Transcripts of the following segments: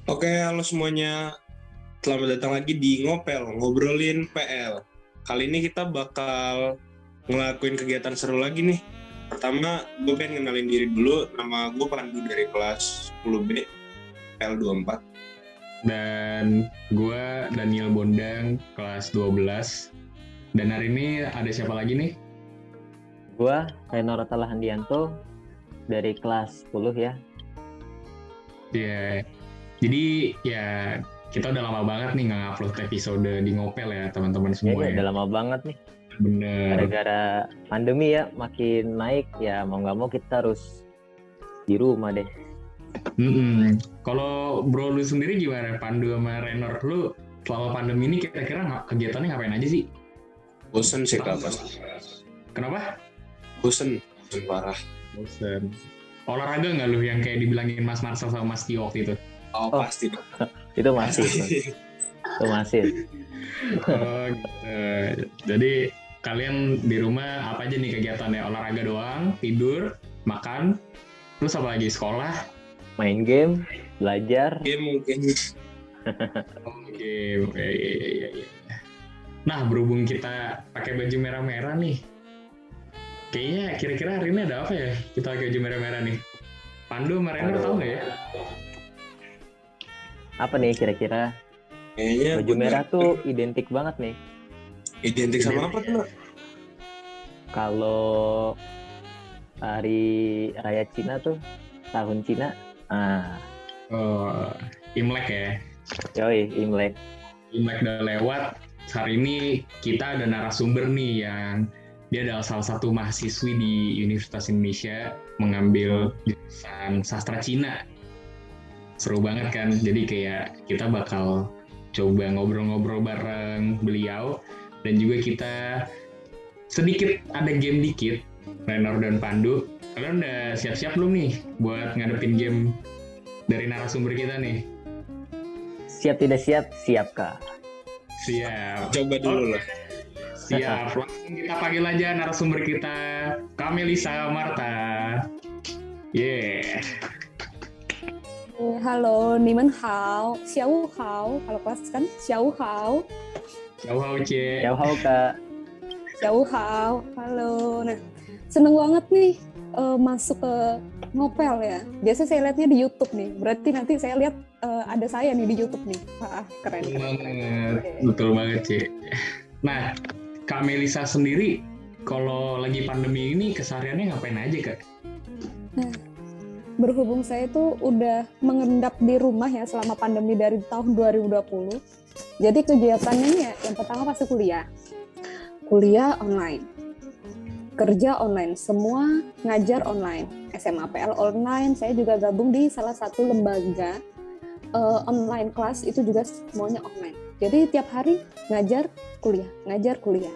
Oke, halo semuanya. Selamat datang lagi di Ngopel, ngobrolin PL. Kali ini kita bakal ngelakuin kegiatan seru lagi nih. Pertama, gue pengen kenalin diri dulu. Nama gue Pandu dari kelas 10B, PL 24. Dan gue Daniel Bondang, kelas 12. Dan hari ini ada siapa lagi nih? Gua Reno Rotala Handianto dari kelas 10 ya. Ya, jadi ya kita udah lama banget nih nggak upload episode di Ngopel ya teman-teman semua Iya, ya. udah lama banget nih. Bener. Gara-gara pandemi ya makin naik ya, mau nggak mau kita harus di rumah deh. Kalau bro lu sendiri gimana, Pandu sama Renor? Lu selama pandemi ini kira-kira kegiatannya ngapain aja sih? Bosen sih kak pasti. Kenapa? Bosen parah. Bosen. Olahraga nggak lu yang kayak dibilangin Mas Marcel sama Mas Tio waktu itu? Oh, pasti. Itu masih. Itu masih. Oh gitu. Jadi kalian di rumah apa aja nih kegiatannya? Olahraga doang, tidur, makan, terus apa lagi? Sekolah? Main game, belajar. Game mungkin. Oke. Iya. Nah, berhubung kita pakai baju merah-merah nih, kayaknya kira-kira hari ini ada apa ya? Kita pakai baju merah-merah nih. Pandu sama Renor tahu nggak ya? Apa nih kira-kira? Kayaknya Baju merah tuh identik banget nih. identik sama apa tuh? Kalau hari raya Cina tuh, tahun Cina. Oh, Imlek ya. Yoi, Imlek. Imlek udah lewat. Hari ini kita ada narasumber nih yang dia adalah salah satu mahasiswi di Universitas Indonesia mengambil jurusan sastra Cina. Seru banget kan, jadi kayak kita bakal coba ngobrol-ngobrol bareng beliau dan juga kita sedikit ada game dikit, Renor dan Pandu. Kalian udah siap-siap belum nih buat ngadepin game dari narasumber kita nih? Siap tidak siap? Siap kak. Siap. Coba dulu lah. Siap. Langsung kita panggil aja narasumber kita, Kamelisa Marta. Yeah. Halo, 你们好，下午好. Kalau kelas kan 下午好. Hao Cie. Jauh kak. 下午好. Halo. Nah, seneng banget nih masuk ke Ngopel ya. Biasa saya lihatnya di YouTube nih. Berarti nanti saya lihat ada saya nih di YouTube nih. Wah, keren. Betul banget. Betul banget, Cie. Nah, Kak Melisa sendiri kalau lagi pandemi ini kesehariannya ngapain aja, Kak? Nah, berhubung saya tuh udah mengendap di rumah ya selama pandemi dari tahun 2020. Jadi kegiatannya ya yang pertama pasti kuliah. Kuliah online. Kerja online, semua ngajar online. SMA PL online, saya juga gabung di salah satu lembaga online kelas, itu juga semuanya online. Jadi tiap hari ngajar kuliah.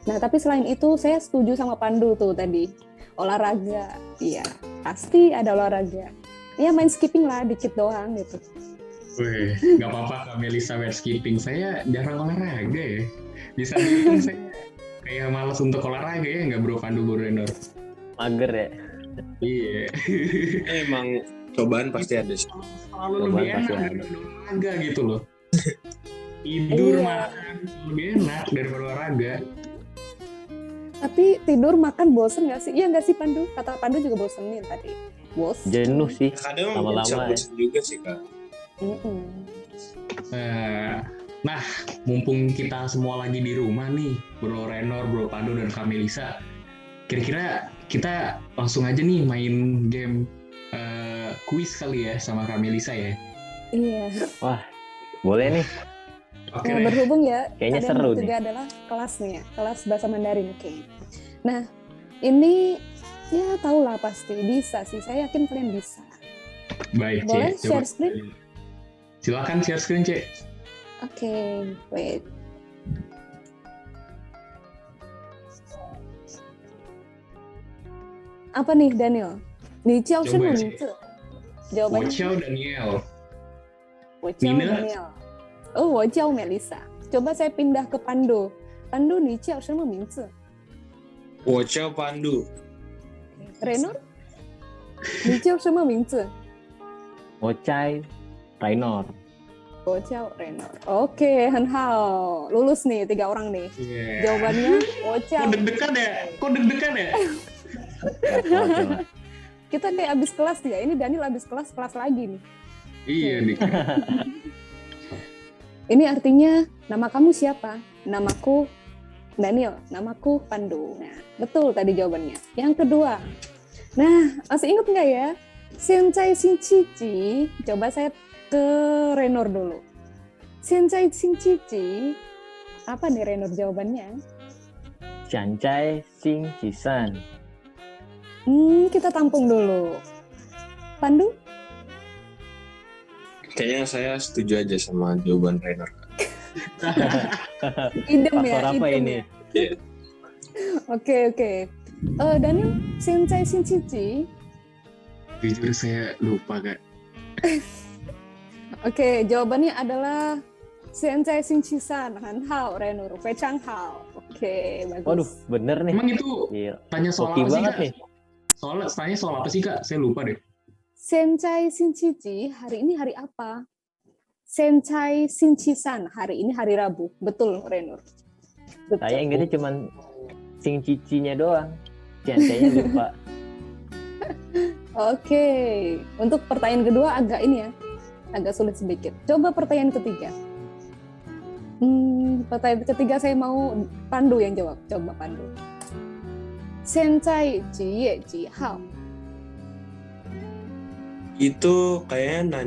Nah, tapi selain itu saya setuju sama Pandu tuh tadi. Olahraga, iya. Pasti ada olahraga. Ya main skipping lah, dikit doang gitu. Wih, nggak apa-apa Kak Melisa main skipping. Saya jarang olahraga ya. Bisa dihitung saya kayak malas untuk olahraga ya, nggak bro Pandu Bro Renor? Mager ya. Iya. Emang cobaan pasti ada sih. Selalu lebih enak daripada olahraga gitu loh. Tidur makan lebih enak daripada olahraga. Tapi tidur makan bosen nggak sih? Iya nggak sih Pandu? Kata Pandu juga bosenin tadi. Bosen. Jenuh sih. Kadang Lama-lama bisa ya. bosen juga sih kak. Nah, mumpung kita semua lagi di rumah nih, Bro Renor, Bro Pandu, dan Kak Melisa, kira-kira kita langsung aja nih main game kuis kali ya sama Kak Melisa ya? Iya. Wah, boleh nih. Oke Nah, deh. berhubung ya, Kayaknya kalian seru juga nih. adalah kelas nih ya, kelas bahasa Mandarin. Oke. Nah, ini ya tahulah pasti bisa sih. Saya yakin kalian bisa. Baik, Boleh Cek. share screen? Silakan share screen, Cek. Oke, wait. Apa nih Daniel? Ni jiao Coba, shen Cik. mingzi. Jawabannya Wochao Daniel. wo jiao Nina? Daniel. Oh, wo jiao Melisa. Coba saya pindah ke Pandu. Pandu ni jiao shen mingzi. Wocao Pandu. Renor? 你叫什么名字？ Ngocai. Rainor. Wojiao Renor. Oke, Han Hao. Lulus nih 3 orang nih. Iya. Jawabannya Kok Wojiao. deg-degan ya? Kok deg-degan ya? Coba. Kita kayak abis kelas ya. Ini Daniel abis kelas lagi nih. Iya nih. Ini artinya nama kamu siapa? Namaku Daniel. Namaku Pandu. Nah, betul tadi jawabannya. Yang kedua. Nah, masih ingat nggak ya? Sencai Shinchichi. Coba saya ke Renor dulu. Sencai Shinchichi. Apa nih Renor jawabannya? Shancai Sing Jisan. Kita tampung dulu. Pandu? Kayaknya saya setuju aja sama jawaban Rainer. Idem ya, Faktor apa idem ini? ya. Oke. Daniel, Sencai Shinchichi. Jujur saya lupa Kak. Oke, jawabannya adalah Sencai Shinchisan, Han Hao, Renor, Fei Chang Hao. Oke, bagus. Waduh, bener nih. Emang itu Iya. tanya soal Hoki apa sih banget Kak? nih. Tanya soal apa sih Kak? Saya lupa deh. Sencai Shinchichi, hari ini hari apa? Sencai Shinchisan, hari ini hari Rabu. Betul, Renor. Betul. Saya ingatnya cuman Sing Cicinya doang. Shancainya lupa. Oke, untuk pertanyaan kedua agak ini ya, agak sulit sedikit. Coba pertanyaan ketiga. Pertanyaan ketiga saya mau Pandu yang jawab. Coba Pandu. Sencai jiye ji hao. Itu kayaknya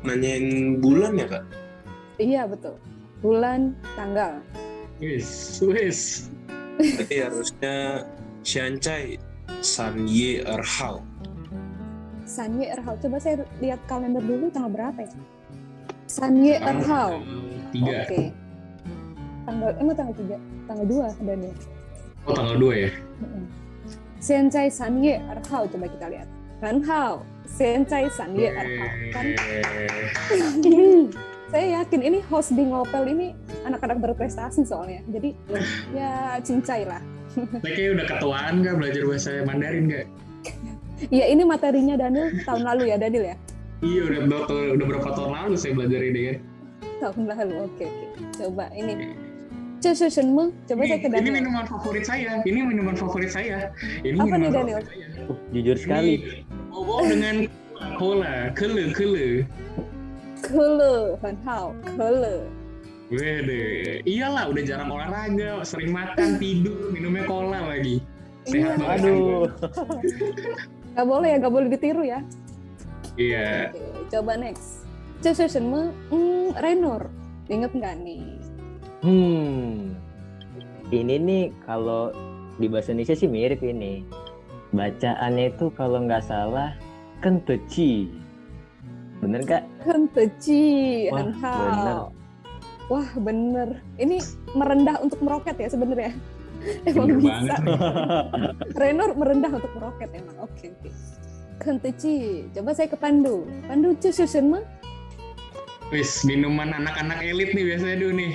nanyain bulan ya Kak? Iya betul. Bulan, tanggal. Wis. Berarti harusnya Xiancai San Ye Erhao. Sanye Erhao. Coba saya lihat kalender dulu tanggal berapa ya? Sanye Erhao. 3. Oke. Tanggal 3, tanggal 2 Daniel. Oh tanggal 2 ya? Sencai Sanye Erhao, coba kita lihat. Han Hao, Sencai Sanye Erhao. Kan? Saya yakin ini host di Ngopel ini anak-anak berprestasi soalnya. Jadi ya cincai lah. Saya kayak udah ketuaan Kak belajar bahasa Mandarin Kak? Iya ini materinya Daniel tahun lalu ya Daniel ya? Iya udah berapa tahun lalu saya belajar ini kan? Tahun lalu, oke. Coba ini. Coba saya ke Ini Daniel. minuman favorit saya. Ini Apa nih, minuman Daniel? favorit saya. Jujur sekali. Bobo dengan cola, kele. Kele, Han Hao, kele. Wede, iyalah udah jarang olahraga, sering makan, tidur, minumnya cola lagi. Iya. Sehat banget. Aduh. Gak boleh ditiru ya. Iya. Oke, coba next. Renor, inget nggak nih? Ini nih kalau di bahasa Indonesia sih mirip ini. Bacaannya itu kalau nggak salah kenteci. Bener Kak? Kenteci, Wah, Han Hao. bener. Wah bener. Ini merendah untuk meroket ya sebenarnya. Bener Emang banget bisa. nih. Renor merendah untuk meroket emang. Oke. Kenteci. Coba saya ke Pandu. Pandu mah? Wis, minuman anak-anak elit nih biasanya dulu nih.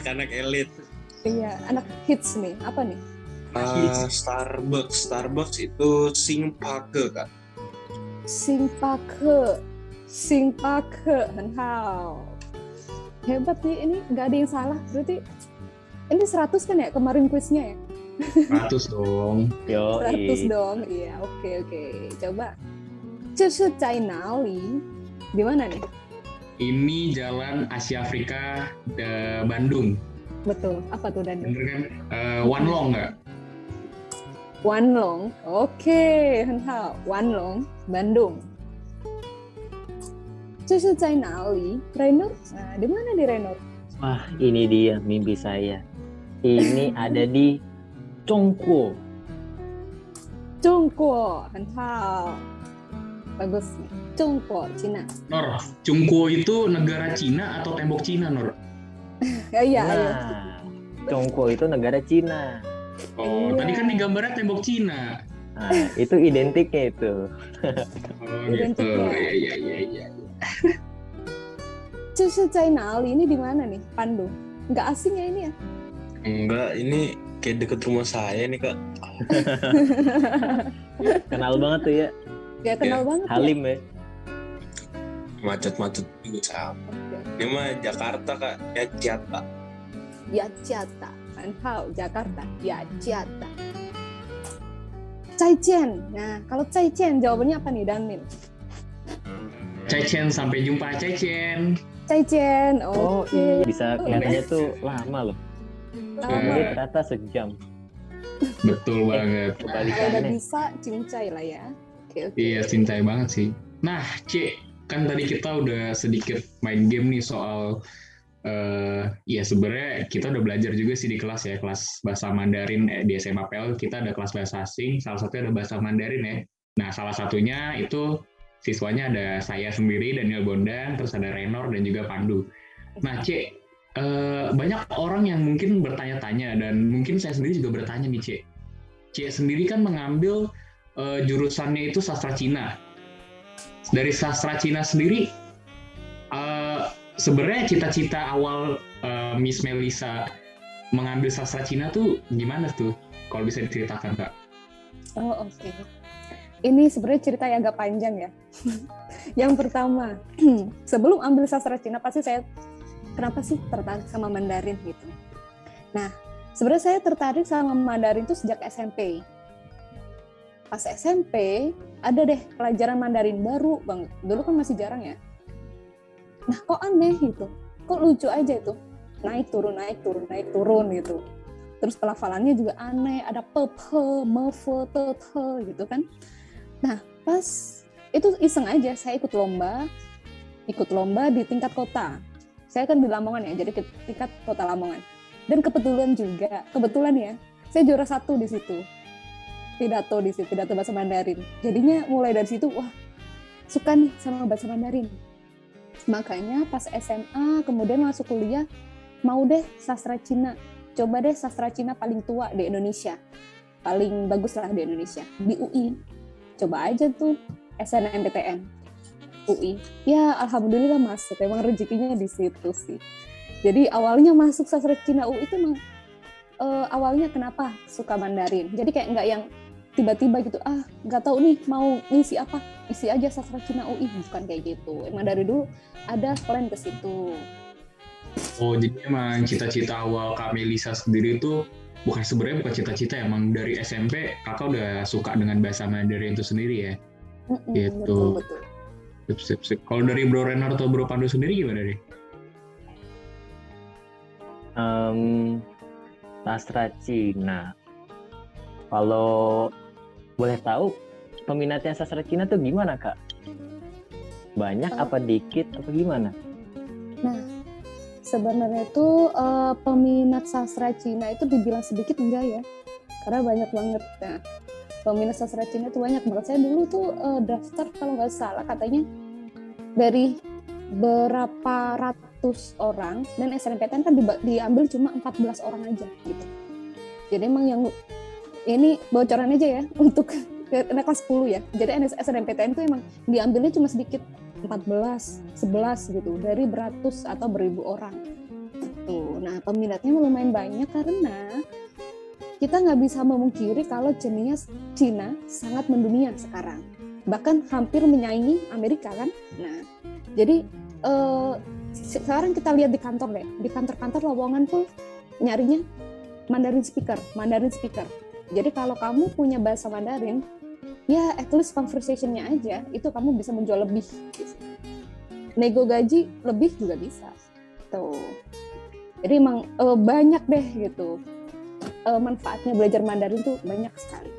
Anak elit. Iya, anak hits nih. Apa nih? Starbucks itu Singpake Kak. Singpake, Han Hao. Hebat nih, ini nggak ada yang salah. Berarti ini 100 kan ya kemarin kuisnya ya? 100 dong. 100 dong. Iya, oke. Coba. Cesu Cainali. Di mana nih? Ini jalan Asia Afrika Bandung. Betul. Apa tuh Daniel? Bener kan? One Long nggak? Wan Long. Oke, Han Hao. Wan Long, Bandung. Cesu Cainali. Renor? Nah, di mana di Renor? Wah, ini dia mimpi saya. Ini ada di Zhongguo. Zhongguo, Han Hao. Bagus. Zhongguo, Cina. Nor, Chungkuo itu negara Cina atau tembok Cina, Nor? Iya. Nah, Zhongguo itu negara Cina. Oh, Iya. tadi kan di gambarnya tembok Cina. Nah, itu identiknya itu. Oh, Identik gitu. ya. Iya. Cesu Cainali ini di mana nih? Pandu. Nggak asing ya ini ya? Enggak, ini kayak deket rumah saya nih Kak. Kenal banget tuh ya. Gak kenal banget ya? Halim ya. Macet-macet juga sama. Ini mah Jakarta Kak, ya Jakarta. Yachiata. Anhao, Jakarta. Yachiata. Zaijian. Nah, kalau Zaijian jawabannya apa nih, Daniel? Cai-Chen, sampai jumpa Cai-Chen. Zaijian. Oh Oke. iya, bisa kelihatannya tuh lama loh. Lama. Jadi ternyata sejam. Betul banget. Kalau udah Kebalikannya. bisa, cincai lah ya. Oke. Iya, cintai banget sih. Nah, Cek, kan tadi kita udah sedikit main game nih soal ya sebenarnya kita udah belajar juga sih di kelas ya, kelas bahasa Mandarin di SMA PL kita ada kelas bahasa asing, salah satunya ada bahasa Mandarin ya. Nah, salah satunya itu siswanya ada saya sendiri, Daniel Bondan, terus ada Renor dan juga Pandu. Nah, Cek, banyak orang yang mungkin bertanya-tanya dan mungkin saya sendiri juga bertanya nih, Cek. Cek sendiri kan mengambil jurusannya itu sastra Cina. Dari sastra Cina sendiri, sebenarnya cita-cita awal Miss Melisa mengambil sastra Cina tuh gimana tuh? Kalau bisa diceritakan, Kak. Oh, oke. Ini sebenarnya cerita yang agak panjang ya. Yang pertama, sebelum ambil sastra Cina pasti saya kenapa sih tertarik sama Mandarin gitu. Nah, sebenarnya saya tertarik sama Mandarin itu sejak SMP. Pas SMP ada deh pelajaran Mandarin baru banget. Dulu kan masih jarang ya. Nah, kok aneh gitu. Kok lucu aja itu. Naik turun gitu. Terus pelafalannya juga aneh, ada pepe, mefe, tete gitu kan. Nah, pas itu iseng aja saya ikut lomba di tingkat kota. Saya kan di Lamongan ya, jadi ke tingkat kota Lamongan. Dan kebetulan ya, saya juara 1 di situ. Pidato bahasa Mandarin. Jadinya mulai dari situ, wah, suka nih sama bahasa Mandarin. Makanya pas SMA, kemudian masuk kuliah, mau deh sastra Cina. Coba deh sastra Cina paling tua di Indonesia. Paling bagus lah di Indonesia. Di UI. Coba aja tuh SNMPTN. UI. Ya, alhamdulillah masuk. Emang rezekinya di situ sih. Jadi awalnya masuk sastra Cina UI itu emang awalnya kenapa suka Mandarin. Jadi kayak nggak yang tiba-tiba gitu, nggak tahu nih mau ngisi apa, isi aja sastra Cina UI, bukan kayak gitu. Emang dari dulu ada plan ke situ. Oh, jadi emang cita-cita awal Kak Melisa sendiri itu sebenarnya bukan cita-cita, emang dari SMP kakak udah suka dengan bahasa Mandarin itu sendiri ya? Gitu. Betul. Sip. Kalau dari Bro Renor atau Bro Pandu sendiri gimana deh? Sastra Cina. Kalau boleh tahu peminatnya sastra Cina tuh gimana, Kak? Banyak apa dikit apa gimana? Nah, sebenarnya itu peminat sastra Cina itu dibilang sedikit enggak ya, karena banyak banget. Nah, peminat sastra Cina itu banyak banget. Saya dulu tuh daftar kalau nggak salah katanya dari berapa ratus orang, dan SNMPTN kan diambil cuma 14 orang aja gitu. Jadi emang yang ini bocoran aja ya untuk kelas 10 ya. Jadi SNMPTN itu emang diambilnya cuma sedikit, 14, 11 gitu, dari beratus atau beribu orang. Tuh, nah peminatnya lumayan banyak karena kita nggak bisa memungkiri kalau Cina sangat mendunia sekarang. Bahkan hampir menyaingi Amerika kan. Nah, jadi sekarang kita lihat di kantor deh. Di kantor-kantor lowongan tuh nyarinya Mandarin speaker. Jadi kalau kamu punya bahasa Mandarin, ya at least conversation-nya aja, itu kamu bisa menjual lebih. Nego gaji lebih juga bisa. Tuh. Jadi emang banyak deh gitu. Manfaatnya belajar Mandarin tuh banyak sekali.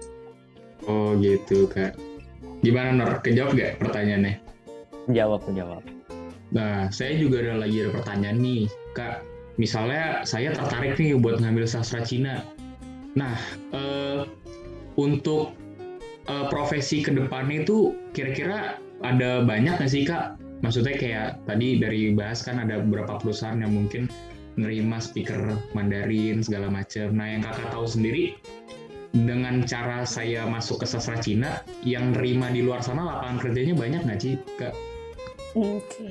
Oh gitu, Kak. Gimana, Nor? Kejawab gak pertanyaannya? Jawab. Nah, saya juga ada pertanyaan nih, Kak. Misalnya saya tertarik nih buat ngambil sastra Cina. Nah, untuk profesi kedepannya itu kira-kira ada banyak nggak sih, Kak? Maksudnya kayak tadi dari bahas kan ada beberapa perusahaan yang mungkin nerima speaker Mandarin segala macam. Nah, yang Kakak tahu sendiri, dengan cara saya masuk ke sastra Cina, yang nerima di luar sana lapangan kerjanya banyak nggak sih, Kak? Oke.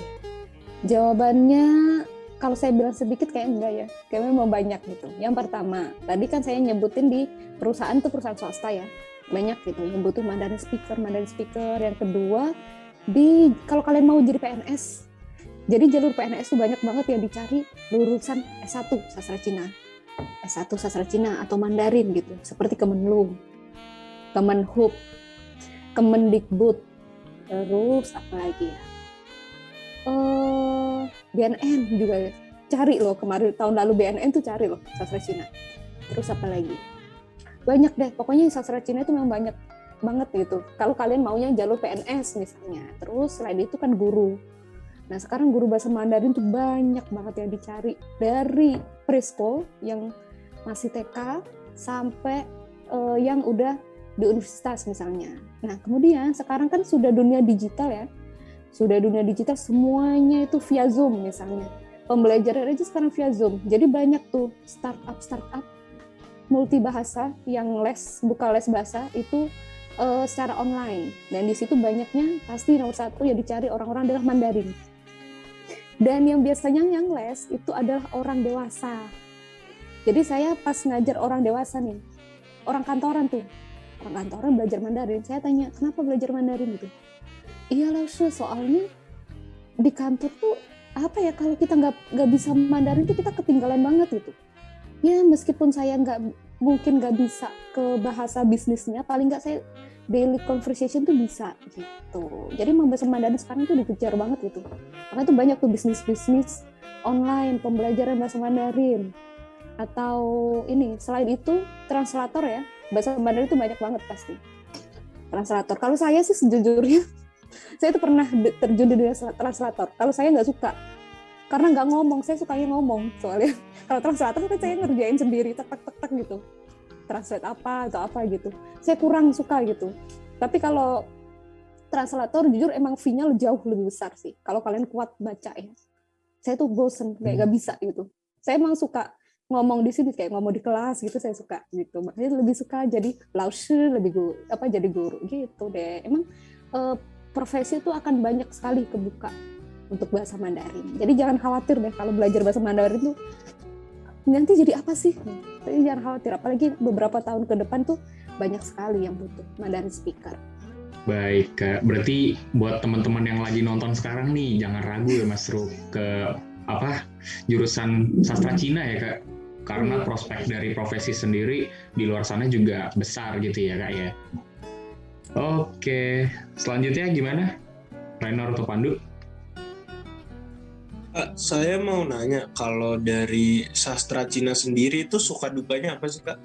Jawabannya kalau saya bilang sedikit kayak enggak ya. Kayaknya mau banyak gitu. Yang pertama, tadi kan saya nyebutin di perusahaan swasta ya. Banyak gitu, yang butuh Mandarin speaker. Yang kedua, kalau kalian mau jadi PNS. Jadi jalur PNS itu banyak banget yang dicari lulusan S1 sastra Cina. S1 sastra Cina atau Mandarin gitu, seperti Kemenlu, Kemenhub, Kemendikbud, terus apa lagi ya? BNN juga ya. Cari loh, kemarin tahun lalu BNN tuh cari loh sastra Cina. Terus apa lagi? Banyak deh, pokoknya sastra Cina itu memang banyak banget gitu. Kalau kalian maunya jalur PNS misalnya. Terus selain itu kan guru. Nah sekarang guru bahasa Mandarin tuh banyak banget yang dicari. Dari preschool yang masih TK sampai yang udah di universitas misalnya. Nah kemudian sekarang kan sudah dunia digital ya. Sudah dunia digital semuanya itu via Zoom misalnya. Pembelajaran aja sekarang via Zoom. Jadi banyak tuh startup multibahasa yang buka les bahasa itu secara online. Dan di situ banyaknya pasti nomor satu yang dicari orang-orang adalah Mandarin. Dan yang biasanya yang les itu adalah orang dewasa. Jadi saya pas ngajar orang dewasa nih, orang kantoran tuh, orang kantoran belajar Mandarin. Saya tanya, kenapa belajar Mandarin gitu? Iya lah, soalnya di kantor tuh apa ya, kalau kita nggak bisa Mandarin tuh kita ketinggalan banget gitu. Ya meskipun saya mungkin nggak bisa ke bahasa bisnisnya, paling nggak saya daily conversation tuh bisa gitu. Jadi bahasa Mandarin sekarang tuh dikejar banget gitu. Makanya tuh banyak tuh bisnis online pembelajaran bahasa Mandarin. Atau ini, selain itu translator ya. Bahasa Mandarin itu banyak banget pasti. Translator. Kalau saya sih sejujurnya, saya tuh pernah terjun di dunia translator. Kalau saya nggak suka. Karena nggak ngomong, saya sukanya ngomong soalnya. Kalau translator kan saya ngerjain sendiri, tek gitu. Translate apa atau apa gitu. Saya kurang suka gitu. Tapi kalau translator jujur emang fee-nya jauh lebih besar sih. Kalau kalian kuat baca ya. Saya tuh bosen, kayak gak bisa gitu. Saya emang suka ngomong di sini, kayak ngomong di kelas gitu, saya suka gitu. Makanya lebih suka jadi laoshi, jadi guru gitu deh. Emang profesi itu akan banyak sekali kebuka untuk bahasa Mandarin. Jadi jangan khawatir deh kalau belajar bahasa Mandarin tuh nanti jadi apa sih? Tapi jangan khawatir, apalagi beberapa tahun ke depan tuh banyak sekali yang butuh Mandarin speaker. Baik, Kak. Berarti buat teman-teman yang lagi nonton sekarang nih, jangan ragu ya Mas Ru ke jurusan sastra Cina ya Kak. Karena prospek dari profesi sendiri di luar sana juga besar gitu ya Kak ya. Oke, selanjutnya gimana? Rainer atau Pandu? Saya mau nanya, kalau dari sastra Cina sendiri itu suka dukanya apa sih Kak?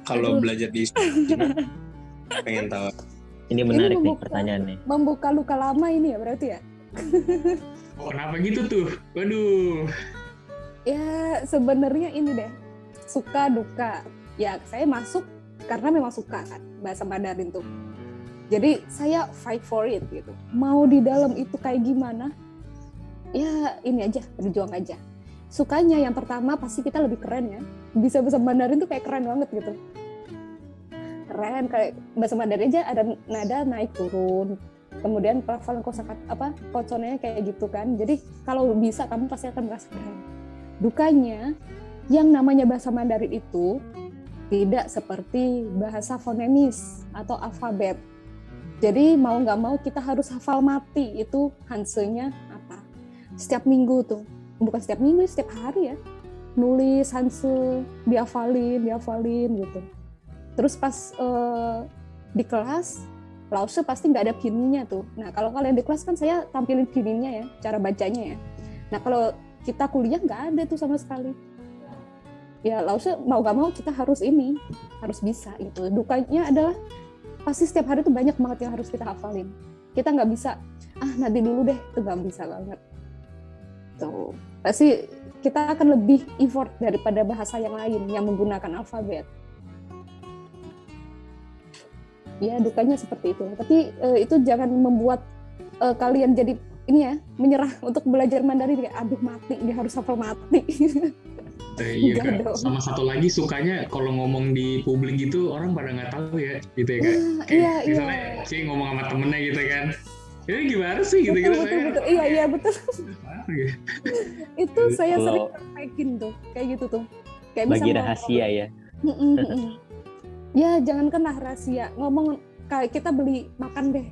Kalau belajar di Cina, pengen tahu. Ini menarik nih pertanyaannya. Membuka luka lama ini ya berarti ya? Oh, kenapa gitu tuh? Waduh. Ya sebenarnya ini deh, suka duka. Ya saya masuk karena memang suka kan bahasa Mandarin tuh. Jadi saya fight for it gitu. Mau di dalam itu kayak gimana? Ya ini aja, berjuang aja. Sukanya yang pertama pasti kita lebih keren ya. Bisa bahasa Mandarin tuh kayak keren banget gitu. Keren, kayak bahasa Mandarin aja ada nada naik turun. Kemudian pelafalan kosakata koconnya kayak gitu kan. Jadi kalau bisa kamu pasti akan merasa keren. Dukanya yang namanya bahasa Mandarin itu tidak seperti bahasa fonemis atau alfabet. Jadi mau nggak mau kita harus hafal mati itu Hanse-nya apa. Setiap minggu tuh, bukan setiap minggu, setiap hari ya. Nulis Hanse, dihafalin gitu. Terus pas di kelas, Lause pasti nggak ada pinnya tuh. Nah kalau kalian di kelas kan saya tampilin pinnya ya, cara bacanya ya. Nah kalau kita kuliah nggak ada tuh sama sekali. Ya Lause mau nggak mau kita harus bisa gitu. Dukanya adalah pasti setiap hari tuh banyak banget yang harus kita hafalin. Kita nggak bisa, nanti dulu deh, itu nggak bisa banget. Tuh, pasti kita akan lebih effort daripada bahasa yang lain yang menggunakan alfabet. Ya dukanya seperti itu. Tapi itu jangan membuat kalian jadi menyerah untuk belajar Mandarin kayak aduh mati, dia harus hafal mati. Iya Kak. Sama satu lagi sukanya kalau ngomong di publik gitu orang pada nggak tahu ya gitu ya Kak. Kayak misalnya Ci ngomong sama temennya gitu kan. Ini gimana sih gitu-gitu betul. Iya betul. Itu saya sering praktekin tuh kayak gitu tuh. Kayak bagi rahasia ya. Ya jangan kena rahasia, ngomong kayak kita beli makan deh,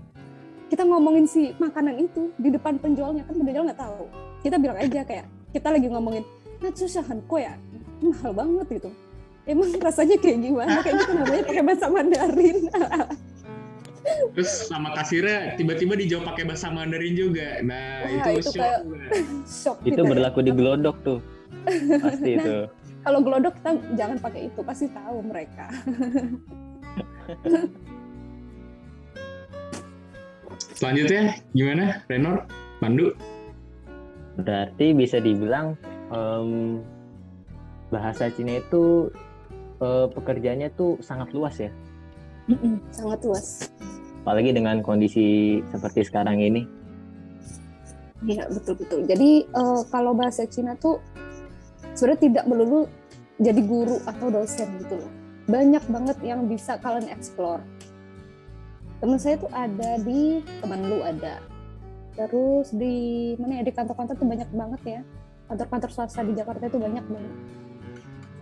kita ngomongin si makanan itu di depan penjualnya, kan penjual nggak tahu. Kita bilang aja kayak kita lagi ngomongin natsushahan kok ya mahal banget gitu. Emang rasanya kayak gimana? Kayak gitu namanya pakai bahasa Mandarin. Terus sama kasirnya tiba-tiba dijawab pakai bahasa Mandarin juga. Nah, Wah, itu itu shock. kayak shock Itu kita ya. berlaku di Glodok tuh. Pasti Nah, itu. Kalau Glodok kita jangan pakai itu, pasti tahu mereka. Selanjutnya gimana, Renor? Pandu? Berarti bisa dibilang bahasa Cina itu pekerjaannya tuh sangat luas ya. Sangat luas. Apalagi dengan kondisi seperti sekarang ini. Iya, betul-betul. Jadi kalau bahasa Cina tuh sebenarnya tidak melulu jadi guru atau dosen gitu loh. Banyak banget yang bisa kalian explore. Teman saya tuh ada di Kemenlu ada. Terus di mana ya, di kantor-kantor tuh banyak banget ya. Kantor-kantor swasta di Jakarta itu banyak banget.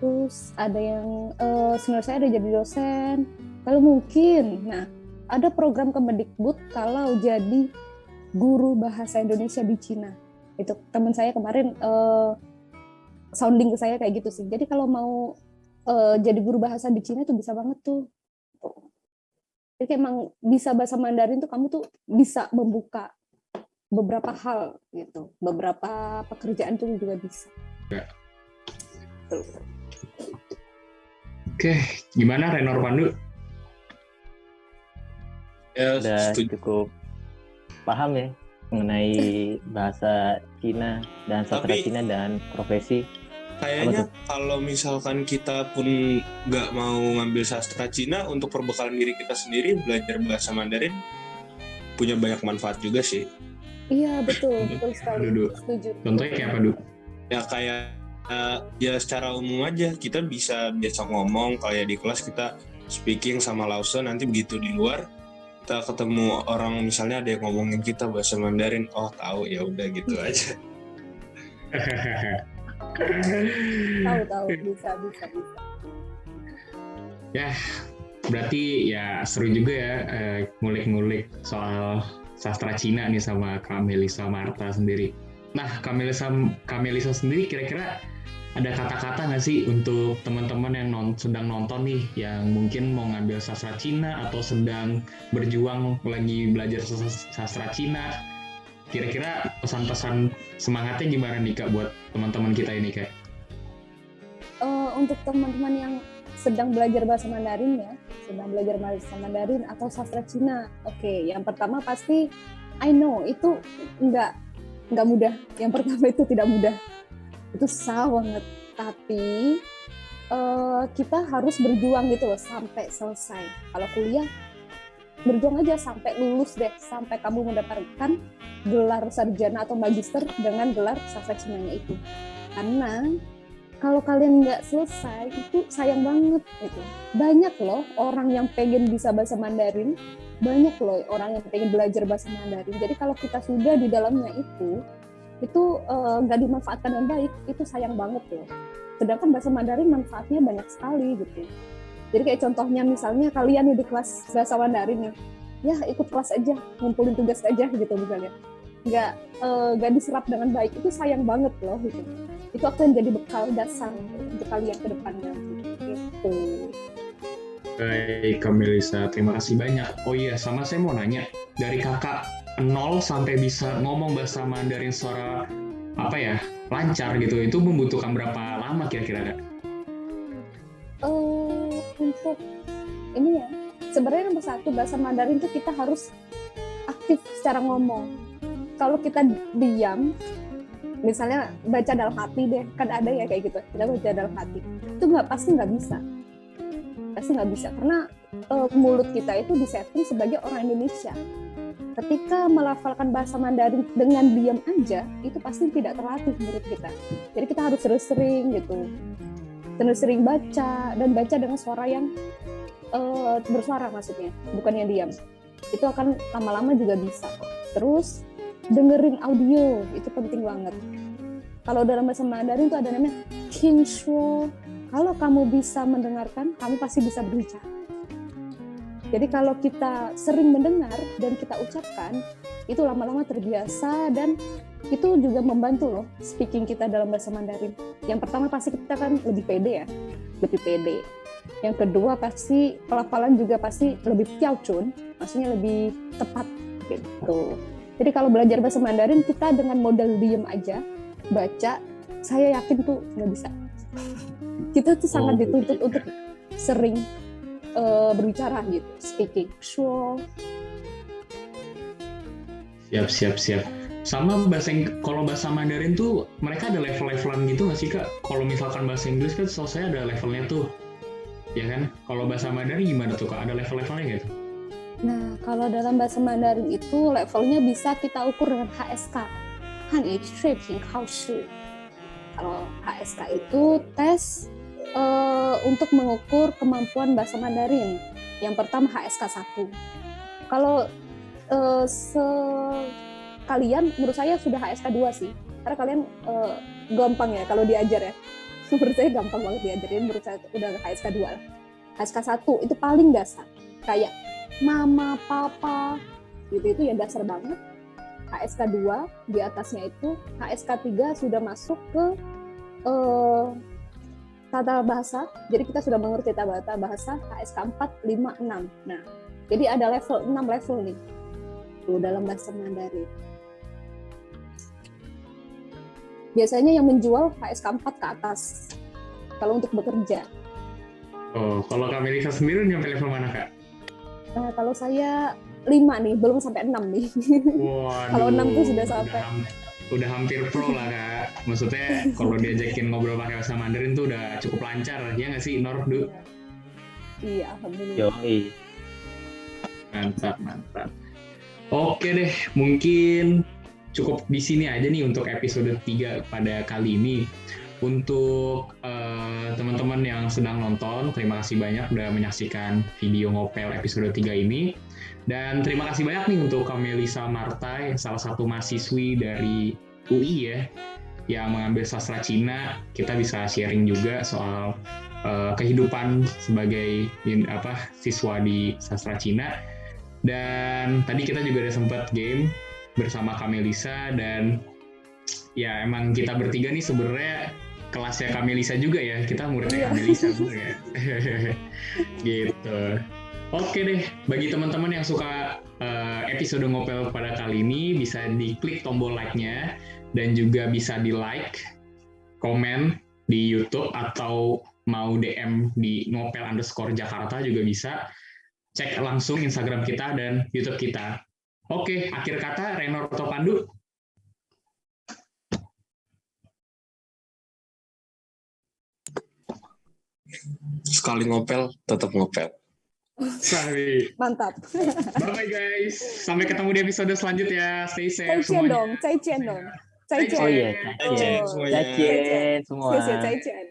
Terus ada yang senior saya ada jadi dosen. Kalau mungkin, nah ada program Kemendikbud kalau jadi guru bahasa Indonesia di Cina. Itu teman saya kemarin sounding ke saya kayak gitu sih. Jadi kalau mau jadi guru bahasa di Cina itu bisa banget tuh. Jadi emang bisa bahasa Mandarin tuh kamu tuh bisa membuka beberapa hal gitu. Beberapa pekerjaan tuh juga bisa. Ya. Oke, gimana Renor Pandu? Ya, Udah setuju. cukup paham ya mengenai bahasa Cina dan sastra Tapi- Cina dan profesi. Kayaknya kalau misalkan kita pun nggak mau ngambil sastra Cina, untuk perbekalan diri kita sendiri belajar bahasa Mandarin punya banyak manfaat juga sih. Iya betul sekali. Dudu. Setuju. Contohnya kayak apa, Du? Ya kayak ya secara umum aja kita bisa biasa ngomong kayak di kelas kita speaking sama Lawson, nanti begitu di luar kita ketemu orang misalnya ada yang ngomongin kita bahasa Mandarin, oh tahu ya udah gitu aja. Tahu bisa. Ya, berarti ya seru juga ya ngulik-ngulik soal sastra Cina nih sama Kak Melisa Marta sendiri. Nah, Kak Melisa sendiri kira-kira ada kata-kata nggak sih untuk teman-teman yang sedang nonton nih, yang mungkin mau ngambil sastra Cina atau sedang berjuang lagi belajar sastra Cina? Kira-kira pesan-pesan semangatnya gimana nih Kak buat teman-teman kita ini Kak? Untuk teman-teman yang sedang belajar bahasa Mandarin ya, sedang belajar bahasa Mandarin atau sastra Cina. Oke, yang pertama pasti I know itu nggak mudah. Yang pertama itu tidak mudah. Itu susah banget. Tapi kita harus berjuang gitu loh sampai selesai. Kalau kuliah berjuang aja sampai lulus deh, sampai kamu mendapatkan gelar sarjana atau magister dengan gelar sastra Cinanya itu. Karena kalau kalian nggak selesai, itu sayang banget gitu. Banyak loh orang yang pengen bisa bahasa Mandarin, banyak loh orang yang pengen belajar bahasa Mandarin. Jadi kalau kita sudah di dalamnya itu nggak dimanfaatkan dengan baik, itu sayang banget loh. Sedangkan bahasa Mandarin manfaatnya banyak sekali gitu. Jadi kayak contohnya misalnya kalian nih di kelas bahasa Mandarin ya ikut kelas aja, ngumpulin tugas aja gitu misalnya. Nggak diserap dengan baik, itu sayang banget loh gitu. Itu akan jadi bekal dasar untuk kalian ke depannya gitu. Baik Kak Melisa, terima kasih banyak. Oh iya, sama saya mau nanya, dari kakak 0 sampai bisa ngomong bahasa Mandarin secara lancar gitu, itu membutuhkan berapa lama kira-kira Kak? Untuk ini ya, sebenarnya nomor satu bahasa Mandarin itu kita harus aktif secara ngomong. Kalau kita diam, misalnya baca dalam hati deh, kan ada ya kayak gitu, kita baca dalam hati, itu pasti nggak bisa, karena mulut kita itu disetting sebagai orang Indonesia. Ketika melafalkan bahasa Mandarin dengan diam aja, itu pasti tidak terlatih mulut kita. Jadi kita harus sering gitu, sering baca, dan baca dengan suara yang bersuara maksudnya, bukan yang diam. Itu akan lama-lama juga bisa. Terus dengerin audio, itu penting banget. Kalau dalam bahasa Mandarin itu ada namanya Qingshuo. Kalau kamu bisa mendengarkan, kamu pasti bisa berbicara. Jadi kalau kita sering mendengar dan kita ucapkan, itu lama-lama terbiasa dan itu juga membantu loh speaking kita dalam bahasa Mandarin. Yang pertama pasti kita kan lebih pede ya, lebih pede. Yang kedua pasti pelafalan juga pasti lebih piaocun, maksudnya lebih tepat gitu. Jadi kalau belajar bahasa Mandarin kita dengan modal diem aja, baca, saya yakin tuh nggak bisa. Kita tuh sangat dituntut untuk sering berbicara gitu, speaking. Sure. Siap. Sama kalau bahasa Mandarin tuh mereka ada level-levelan gitu nggak sih Kak? Kalau misalkan bahasa Inggris kan saya ada levelnya tuh, ya kan? Kalau bahasa Mandarin gimana tuh Kak? Ada level-levelnya gitu? Nah, kalau dalam bahasa Mandarin itu levelnya bisa kita ukur dengan HSK. Hanyi Shuiping Kaoshi. Kalau HSK itu tes untuk mengukur kemampuan bahasa Mandarin. Yang pertama HSK 1. Kalau kalian menurut saya sudah HSK 2 sih. Karena kalian gampang ya kalau diajar ya. Menurut saya gampang banget diajarin, menurut saya udah HSK 2 lah. HSK 1 itu paling dasar. Kayak mama, papa, gitu itu ya dasar banget. HSK 2 di atasnya itu, HSK 3 sudah masuk ke tata bahasa, jadi kita sudah mengerti tata bahasa. HSK 4, 5, 6. Nah, jadi ada 6 level nih tuh dalam bahasa Mandarin. Biasanya yang menjual HSK 4 ke atas kalau untuk bekerja. Oh, kalau Kak Melisa sendiri nyampe level mana Kak? Nah, kalau saya 5 nih, belum sampai 6 nih. Waduh, Kalau 6 tuh sudah sampai. Udah hampir pro lah Kak. Maksudnya kalau diajakin ngobrol pakai bahasa Mandarin tuh udah cukup lancar, ya nggak sih Nordu? Iya, alhamdulillah. Yoi. Mantap. Oke deh, mungkin cukup di sini aja nih untuk episode 3 pada kali ini. Untuk teman-teman yang sedang nonton, terima kasih banyak udah menyaksikan video Ngopel episode 3 ini. Dan terima kasih banyak nih untuk Kak Melisa Martai, salah satu mahasiswi dari UI ya, yang mengambil sastra Cina. Kita bisa sharing juga soal kehidupan sebagai siswa di sastra Cina. Dan tadi kita juga ada sempat game bersama Kak Melisa, dan ya emang kita bertiga nih sebenarnya kelasnya Kak Melisa juga ya, kita muridnya Kak Melisa juga ya. Gitu. Oke deh, bagi teman-teman yang suka episode Ngopel pada kali ini, bisa diklik tombol like-nya, dan juga bisa di-like, komen di YouTube, atau mau DM di ngopel_Jakarta juga bisa. Cek langsung Instagram kita dan YouTube kita. Oke, akhir kata Renor atau Pandu? Sekali ngopel, tetap ngopel. Sorry. Mantap. Bye-bye guys. Sampai ketemu di episode selanjutnya. Stay safe Cai semuanya. Cian dong. Cai Cian. Oh iya, Cai Cian semuanya. Cai Cian semua. Cai Cian.